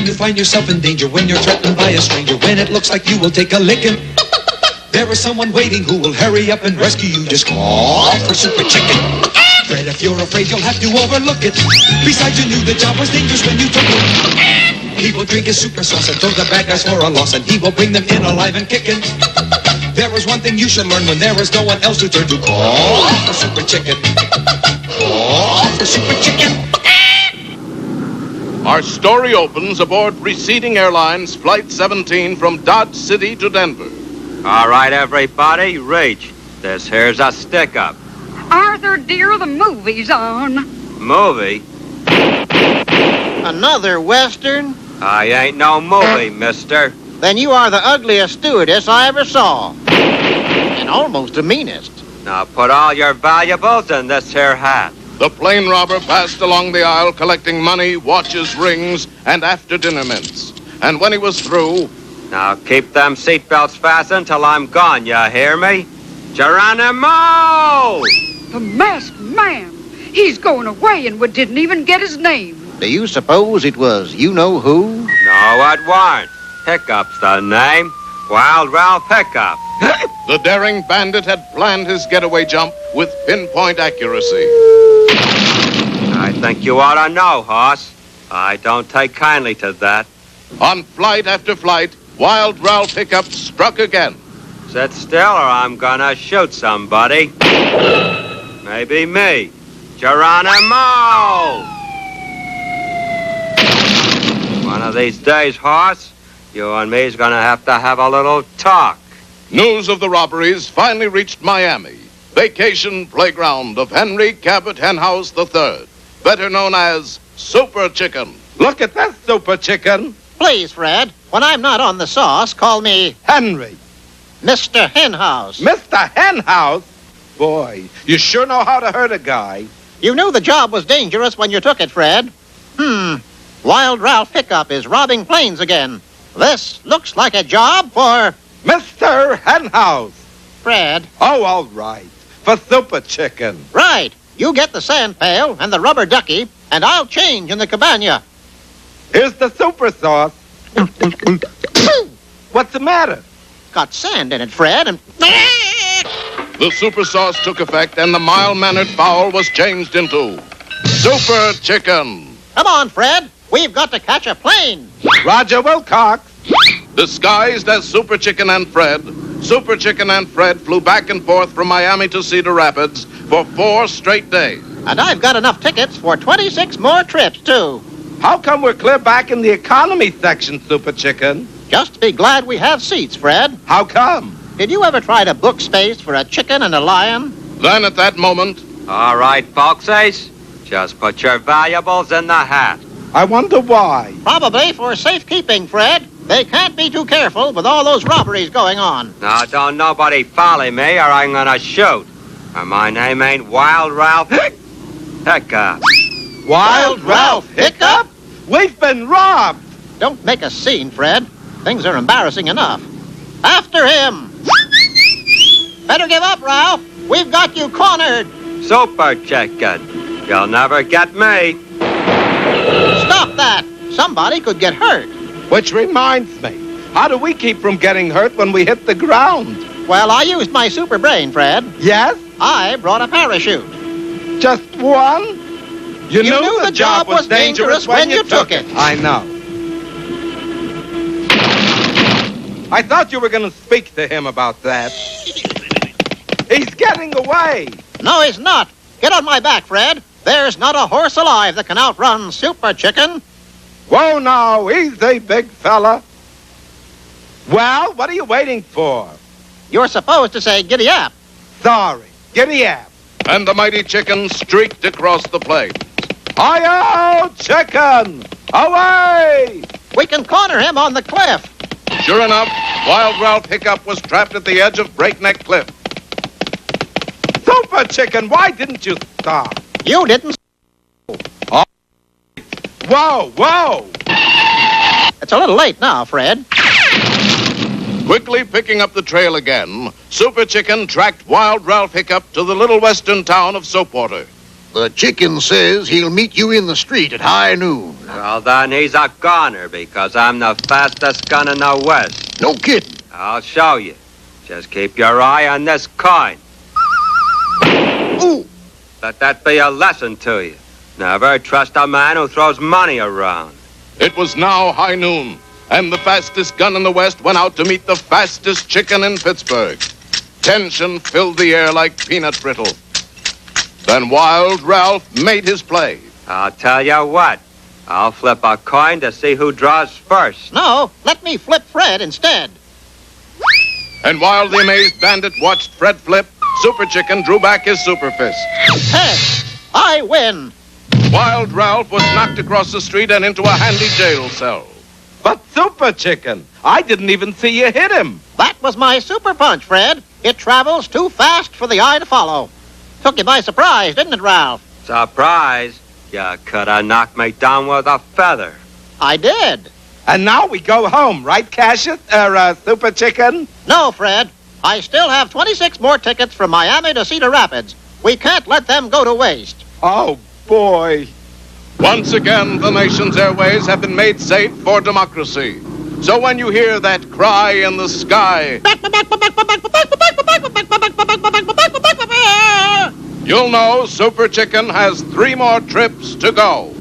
when you find yourself in danger, when you're threatened by a stranger, when it looks like you will take a licking, there is someone waiting who will hurry up and rescue you. Just call for Super Chicken. Fred, if you're afraid, you'll have to overlook it. Besides, you knew the job was dangerous when you took it. He will drink his super sauce and throw the bad guys for a loss, and he will bring them in alive and kicking. There is one thing you should learn when there is no one else to turn to. Call for Super Chicken. Call for Super Chicken. Our story opens aboard Receding Airlines Flight 17 from Dodge City to Denver. All right, everybody, reach. This here's a stick-up. Arthur, dear, the movie's on. Movie? Another Western? I ain't no movie, mister. Then you are the ugliest stewardess I ever saw. And almost the meanest. Now put all your valuables in this here hat. The plane robber passed along the aisle collecting money, watches, rings, and after-dinner mints. And when he was through... Now keep them seatbelts fastened till I'm gone, you hear me? Geronimo! The masked man. He's going away and we didn't even get his name. Do you suppose it was you-know-who? No, it weren't. Hiccup's the name. Wild Ralph Hiccup. The daring bandit had planned his getaway jump with pinpoint accuracy. I think you ought to know, hoss. I don't take kindly to that. On flight after flight, Wild Ralph Hiccup struck again. Sit still or I'm gonna shoot somebody. Maybe me. Geronimo! One of these days, hoss, you and me's gonna have to have a little talk. News of the robberies finally reached Miami, vacation playground of Henry Cabot Henhouse III, better known as Super Chicken. Look at this Super Chicken. Please, Fred, when I'm not on the sauce, call me Henry. Mr. Henhouse. Mr. Henhouse? Boy, you sure know how to hurt a guy. You knew the job was dangerous when you took it, Fred. Wild Ralph Hiccup is robbing planes again. This looks like a job for... Mr. Henhouse. Fred. Oh, all right. For Super Chicken. Right. You get the sand pail and the rubber ducky, and I'll change in the cabana. Here's the super sauce. What's the matter? Got sand in it, Fred, and... The super sauce took effect, and the mild-mannered fowl was changed into Super Chicken. Come on, Fred. We've got to catch a plane. Roger Wilcox. Disguised as Super Chicken and Fred, Super Chicken and Fred flew back and forth from Miami to Cedar Rapids for 4 straight days. And I've got enough tickets for 26 more trips, too. How come we're clear back in the economy section, Super Chicken? Just be glad we have seats, Fred. How come? Did you ever try to book space for a chicken and a lion? Then at that moment... All right, folksies, just put your valuables in the hat. I wonder why. Probably for safekeeping, Fred. They can't be too careful with all those robberies going on. Now, don't nobody follow me or I'm gonna shoot. Or my name ain't Wild Ralph Hiccup. Wild Ralph Hiccup? We've been robbed. Don't make a scene, Fred. Things are embarrassing enough. After him. Better give up, Ralph. We've got you cornered. Super Chicken. You'll never get me. Stop that. Somebody could get hurt. Which reminds me, how do we keep from getting hurt when we hit the ground? Well, I used my super brain, Fred. Yes? I brought a parachute. Just one? You knew the job was dangerous when you took it. I know. I thought you were going to speak to him about that. He's getting away. No, he's not. Get on my back, Fred. There's not a horse alive that can outrun Super Chicken. Whoa, now, easy, big fella. Well, what are you waiting for? You're supposed to say giddy up. Sorry, giddy up. And the mighty chicken streaked across the plains. Hi-yo, chicken! Away! We can corner him on the cliff. Sure enough, Wild Ralph Hiccup was trapped at the edge of Breakneck Cliff. Super Chicken, why didn't you stop? You didn't. Oh. Whoa, whoa! It's a little late now, Fred. Quickly picking up the trail again, Super Chicken tracked Wild Ralph Hiccup to the little western town of Soapwater. The chicken says he'll meet you in the street at high noon. Well, then he's a goner because I'm the fastest gun in the West. No kidding. I'll show you. Just keep your eye on this coin. Ooh! Let that be a lesson to you. Never trust a man who throws money around. It was now high noon, and the fastest gun in the West went out to meet the fastest chicken in Pittsburgh. Tension filled the air like peanut brittle. Then Wild Ralph made his play. I'll tell you what. I'll flip a coin to see who draws first. No, let me flip Fred instead. And while the amazed bandit watched Fred flip, Super Chicken drew back his super fist. Head. I win. Wild Ralph was knocked across the street and into a handy jail cell. But Super Chicken, I didn't even see you hit him. That was my super punch, Fred. It travels too fast for the eye to follow. Took you by surprise, didn't it, Ralph? Surprise? You could have knocked me down with a feather. I did. And now we go home, right, Cassius? Super Chicken? No, Fred. I still have 26 more tickets from Miami to Cedar Rapids. We can't let them go to waste. Oh, boy. Once again, the nation's airways have been made safe for democracy. So when you hear that cry in the sky, you'll know Super Chicken has 3 more trips to go.